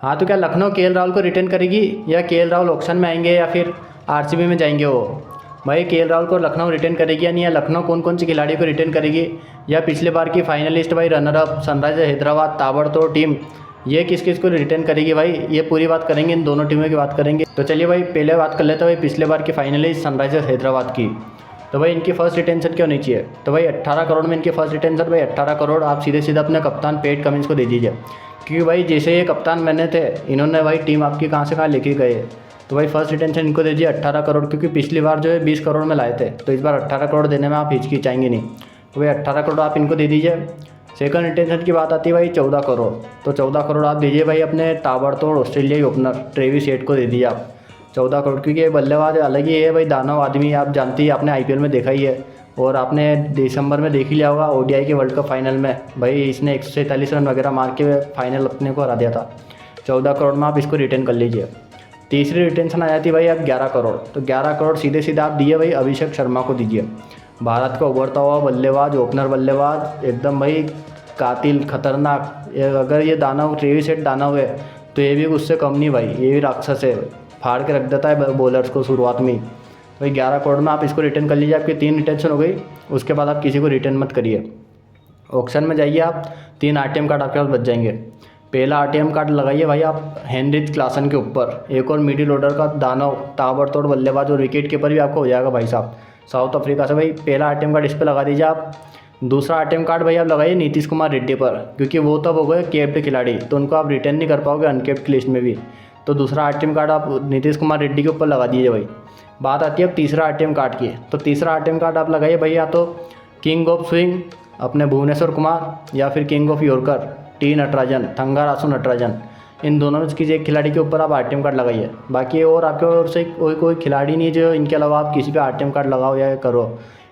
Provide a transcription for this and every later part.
हाँ तो क्या लखनऊ केएल राहुल को रिटेन करेगी या केएल राहुल ऑक्शन में आएंगे या फिर आरसीबी में जाएंगे वो? भाई केएल राहुल को लखनऊ रिटेन करेगी या नहीं, या लखनऊ कौन कौन से खिलाड़ियों को रिटेन करेगी, या पिछले बार की फाइनलिस्ट भाई रनर अप सनराइजर हैदराबाद ताबड़तोड़ टीम ये किस किस को रिटेन करेगी भाई, ये पूरी बात करेंगे, इन दोनों टीमों की बात करेंगे। तो चलिए भाई पहले बात कर लेते हैं भाई पिछले बार की फाइनलिस्ट सनराइजर्स हैदराबाद की। तो भाई इनकी फर्स्ट रिटेंशन क्यों नहीं चाहिए? तो भाई 18 करोड़ में इनकी फर्स्ट रिटेंशन भाई 18 करोड़ आप सीधे सीधे अपने कप्तान पैट कमिंस को दे दीजिए, क्योंकि भाई जैसे ये कप्तान बने थे इन्होंने भाई टीम आपकी कहाँ से कहाँ लेके गए। तो भाई फर्स्ट रिटेंशन इनको दे दीजिए 18 करोड़, क्योंकि पिछली बार जो है 20 करोड़ में लाए थे, तो इस बार 18 करोड़ देने में आप हिचकिचाएंगे नहीं। तो भाई 18 करोड़ आप इनको दे दीजिए। सेकंड रिटेंशन की बात आती है भाई 14 करोड़, तो 14 करोड़ आप दीजिए भाई अपने ताबड़तोड़ ऑस्ट्रेलियाई ओपनर ट्रेविस हेड को दे दीजिए आप 14 करोड़, क्योंकि ये बल्लेबाज अलग ही है भाई, दानव आदमी आप जानती है, आपने आईपीएल में देखा ही है और आपने दिसंबर में देख ही लिया होगा ओडीआई के वर्ल्ड कप फाइनल में भाई इसने 143 रन वगैरह मार के फाइनल अपने को हरा दिया था। 14 करोड़ में आप इसको रिटेन कर लीजिए। तीसरी रिटेंशन आ जाती है भाई आप 11 करोड़, तो 11 करोड़ सीधे सीधे आप दिए भाई अभिषेक शर्मा को दीजिए। भारत का उभरता हुआ बल्लेबाज, ओपनर बल्लेबाज, एकदम भाई कातिल खतरनाक। अगर ये दानव ट्रेविस हेड दानव है तो ये भी उससे कम नहीं भाई, ये भी राक्षस है, फाड़ के रख देता है बॉलर्स को शुरुआत में। तो 11 करोड़ में आप इसको रिटर्न कर लीजिए। आपकी 3 रिटेंशन हो गई, उसके बाद आप किसी को रिटर्न मत करिए। ऑक्शन में जाइए आप, 3 आरटीएम कार्ड आपके पास बच जाएंगे। पहला आरटीएम कार्ड लगाइए भाई आप हेनरिच क्लासन के ऊपर, एक और मिडिल ऑर्डर का दानव ताबड़तोड़ बल्लेबाज और विकेट कीपर भी आपको हो जाएगा भाई साहब साउथ अफ्रीका से। भाई पहला आरटीएम कार्ड इस पर लगा दीजिए आप। दूसरा आरटीएम कार्ड भाई आप लगाइए नीतीश कुमार रेड्डी पर, क्योंकि वो तब हो गए कैप्ड खिलाड़ी तो उनको आप रिटर्न नहीं कर पाओगे अनकेप्ड की लिस्ट में भी। तो दूसरा आरटीएम कार्ड आप नीतीश कुमार रेड्डी के ऊपर लगा दीजिए भाई। बात आती है अब तीसरा आरटीएम कार्ड की, तो तीसरा आरटीएम कार्ड आप लगाइए भाई या तो किंग ऑफ स्विंग अपने भुवनेश्वर कुमार या फिर king of yorker T Natarajan, Thangarasu Natarajan, इन दोनों में किसी एक खिलाड़ी के ऊपर आप आरटीएम कार्ड लगाइए। बाकी और आपके ओर से कोई खिलाड़ी नहीं जो इनके अलावा आप किसी पे आरटीएम कार्ड लगाओ या करो।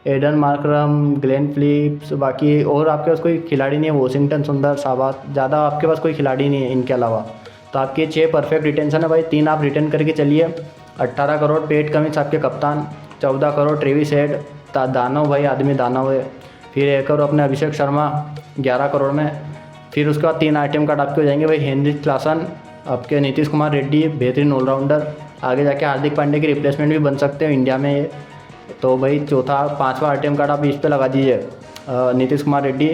एडन मार्करम, ग्लेन फिलिप्स, बाकी और आपके पास कोई खिलाड़ी नहीं है, वॉशिंगटन सुंदर, शाबाद, ज़्यादा आपके पास कोई खिलाड़ी नहीं है इनके अलावा। तो आपके 6 परफेक्ट रिटेंशन है भाई, 3 आप रिटर्न करके चलिए। 18 करोड़ पैट कमिंस आपके कप्तान, 14 करोड़ ट्रेविस हेड दानव भाई आदमी दानव है, फिर एक और अपने अभिषेक शर्मा 11 करोड़ में, फिर उसके बाद 3 आरटीएम कार्ड आपके हो जाएंगे भाई हेनरिच क्लासन, आपके नीतीश कुमार रेड्डी बेहतरीन ऑलराउंडर, आगे जाके हार्दिक पांड्या की रिप्लेसमेंट भी बन सकते हो इंडिया में। तो भाई चौथा 5वां आरटीएम कार्ड आप इस पे लगा दीजिए नीतीश कुमार रेड्डी।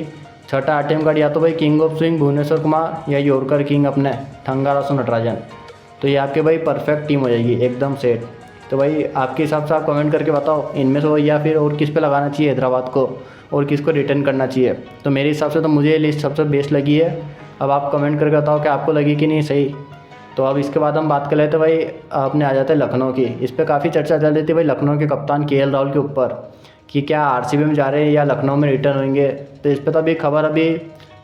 छठा आरटीएम कार्ड या तो भाई king of swing Bhuvneshwar Kumar या यॉर्कर किंग अपने थंगारासु नटराजन। तो ये आपके भाई परफेक्ट टीम हो जाएगी एकदम सेट। तो भाई आपके हिसाब से आप कमेंट करके बताओ इनमें से या फिर और किस पे लगाना चाहिए हैदराबाद को और किसको रिटर्न करना चाहिए। तो मेरे हिसाब से तो मुझे ये लिस्ट सबसे बेस्ट लगी है। अब आप कमेंट करके बताओ कि आपको लगी कि नहीं सही। तो अब इसके बाद हम बात कर लेते भाई आपने आ जाते हैं लखनऊ की। इस पर काफ़ी चर्चा चल रही थी भाई लखनऊ के कप्तान केएल राहुल के ऊपर कि क्या आरसीबी में जा रहे हैं या लखनऊ में रिटर्न होंगे। तो इस पर तो अभी खबर अभी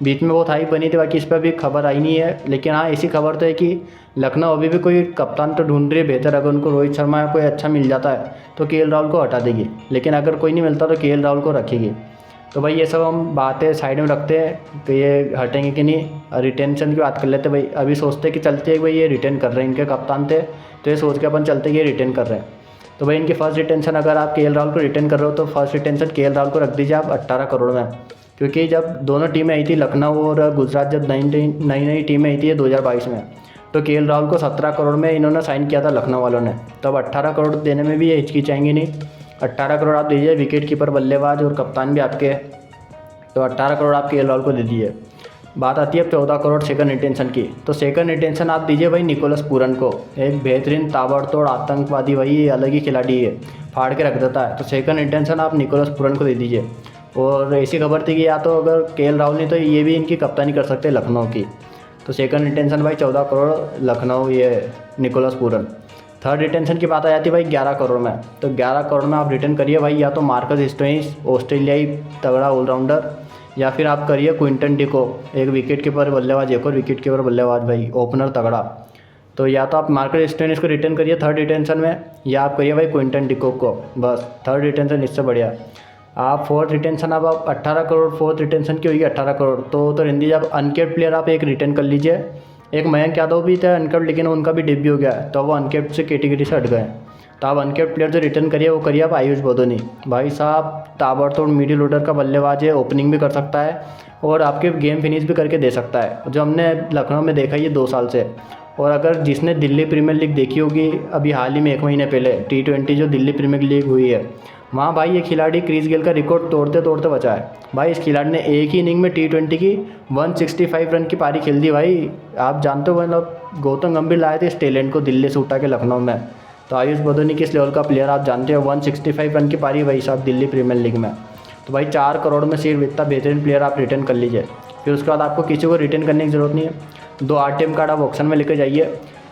बीच में बहुत हाई बनी थी, बाकी इस पर अभी खबर आई नहीं है। लेकिन हाँ ऐसी खबर तो है कि लखनऊ अभी भी कोई कप्तान तो ढूंढ रही है बेहतर। अगर उनको रोहित शर्मा या कोई अच्छा मिल जाता है तो केएल राहुल को हटा देगी, लेकिन अगर कोई नहीं मिलता तो केएल राहुल को रखेगी। तो भाई ये सब हम बातें साइड में रखते हैं कि ये हटेंगे कि नहीं। रिटेंशन की बात कर लेते भाई। अभी सोचते कि चलते हैं भाई ये रिटेन कर रहे हैं, इनके कप्तान थे तो ये सोच के अपन चलते कि ये रिटेन कर रहे हैं। तो भाई इनकी फर्स्ट रिटेंशन अगर आप केएल राहुल को रिटेन कर रहे हो तो फर्स्ट रिटेंशन केएल राहुल को रख दीजिए आप 18 करोड़ में। क्योंकि जब दोनों टीमें आई थी लखनऊ और गुजरात, जब नई टीमें आई थी 2022 में, तो केएल राहुल को 17 करोड़ में इन्होंने साइन किया था लखनऊ वालों ने। तो अब 18 करोड़ देने में भी ये हिचकिचाएंगे नहीं। 18 करोड़ आप दीजिए, विकेट कीपर बल्लेबाज और कप्तान भी आपके, तो 18 करोड़ आप केएल राहुल को दे दीजिए। बात आती है अब 14 करोड़ सेकंड रिटेंशन की। तो सेकंड रिटेंशन आप दीजिए भाई निकोलस पूरन को, एक बेहतरीन ताबड़तोड़ आतंकवादी भाई, ये अलग ही खिलाड़ी है, फाड़ के रख देता है। तो सेकंड रिटेंशन आप निकोलस पूरन को दे दीजिए। और ऐसी खबर थी कि या तो अगर केएल राहुल नहीं तो ये भी इनकी कप्तानी कर सकते हैं लखनऊ की। तो सेकंड रिटेंशन भाई 14 करोड़ लखनऊ ये निकोलस पूरन। थर्ड रिटेंशन की बात आ जाती है भाई 11 करोड़ में। तो 11 करोड़ में आप रिटर्न करिए भाई या तो मार्कस स्टोइनिस ऑस्ट्रेलियाई तगड़ा ऑलराउंडर, या फिर आप करिए क्विंटन डिको, एक विकेट कीपर बल्लेबाज, एक और विकेट कीपर बल्लेबाज भाई, ओपनर तगड़ा। तो या तो आप मार्कस स्टोइनिस को रिटर्न करिए थर्ड रिटेंशन में, या आप करिए भाई क्विंटन डिको को, बस थर्ड रिटेंशन इससे बढ़िया। आप फोर्थ रिटेंशन अब आप 18 करोड़ फोर्थ रिटेंशन की होगी 18 करोड़, तो हिंदी जब अनकेप्ड प्लेयर आप एक रिटर्न कर लीजिए। एक मयंक यादव भी थे अनकेप्ड, लेकिन उनका भी डेब्यू हो गया तो वो अनकेप्ड से कैटेगरी से हट गए। तो आप अनकेप्ड प्लेयर जो रिटर्न करिए वो करिए आप आयुष बदोनी। भाई साहब ताबड़तोड़ मिडिल ऑर्डर का बल्लेबाज है, ओपनिंग भी कर सकता है और आपके गेम फिनिश भी करके दे सकता है, जो हमने लखनऊ में देखा ही है 2 साल से। और अगर जिसने दिल्ली प्रीमियर लीग देखी होगी अभी हाल ही में 1 महीने पहले T20 जो दिल्ली प्रीमियर लीग हुई है, वहाँ भाई ये खिलाड़ी क्रिस गेल का रिकॉर्ड तोड़ते तोड़ते बचा है। भाई इस खिलाड़ी ने एक ही इनिंग में T20 की 165 रन की पारी खेल दी। भाई आप जानते हो मतलब गौतम गंभीर लाए थे इस टैलेंट को दिल्ली से उठा के लखनऊ में, तो आयुष बदोनी किस लेवल का प्लेयर आप जानते हो। 165 रन की पारी भाई साहब दिल्ली प्रीमियर लीग में, तो भाई 4 करोड़ में सिर्फ इतना बेहतरीन प्लेयर आप रिटर्न कर लीजिए। फिर उसके बाद आपको किसी को रिटर्न करने की ज़रूरत नहीं है। 2 आरटीएम कार्ड आप ऑप्शन में लेकर जाइए।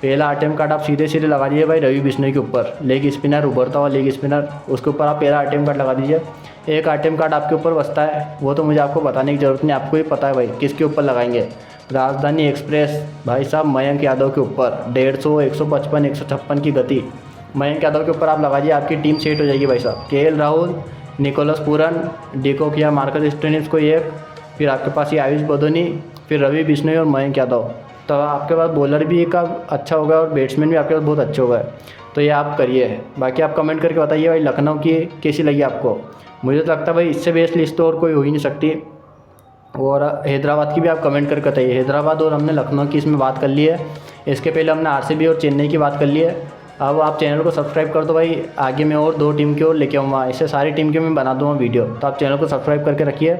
पहला आरटीएम कार्ड आप सीधे सीधे लगा दीजिए भाई रवि बिश्नोई के ऊपर, लेग स्पिनर, उभरता हुआ लेग स्पिनर, उसके ऊपर आप पहला आरटीएम कार्ड लगा दीजिए। एक आरटीएम कार्ड आपके ऊपर बचता है, वो तो मुझे आपको बताने की ज़रूरत नहीं, आपको ही पता है भाई किसके ऊपर लगाएंगे। राजधानी एक्सप्रेस भाई साहब मयंक यादव के ऊपर 150, 155, 156 की गति मयंक यादव के ऊपर आप लगा दीजिए, आपकी टीम सेट हो जाएगी भाई साहब। KL Rahul, Nicholas Pooran, de Kock या मार्कस स्टोइनिस को एक, फिर आपके पास ये आयुष बदोनी, फिर रवि बिश्नोई और मयंक यादव, तो आपके पास बॉलर भी एक अच्छा होगा और बैट्समैन भी आपके पास बहुत अच्छे हो गए। तो ये आप करिए। बाकी आप कमेंट करके बताइए भाई लखनऊ की कैसी लगी आपको। मुझे तो लगता है भाई इससे बेस्ट लिस्ट तो और कोई हो ही नहीं सकती। और हैदराबाद की भी आप कमेंट करके बताइए। हैदराबाद और हमने लखनऊ की इसमें बात कर ली है, इसके पहले हमने RCB और चेन्नई की बात कर ली है। अब आप चैनल को सब्सक्राइब कर दो भाई, आगे मैं और 2 टीम की और लेके आऊँगा, इससे सारी टीम की मैं बना दूँगा वीडियो, तो आप चैनल को सब्सक्राइब करके रखिए।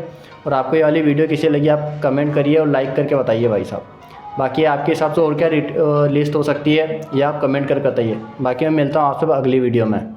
और आपको ये वाली वीडियो कैसी लगी आप कमेंट करिए और लाइक करके बताइए भाई साहब। बाकी आपके हिसाब से और क्या लिस्ट हो सकती है या आप कमेंट करके बताइए। बाकी मैं मिलता हूँ आपसे अगली वीडियो में।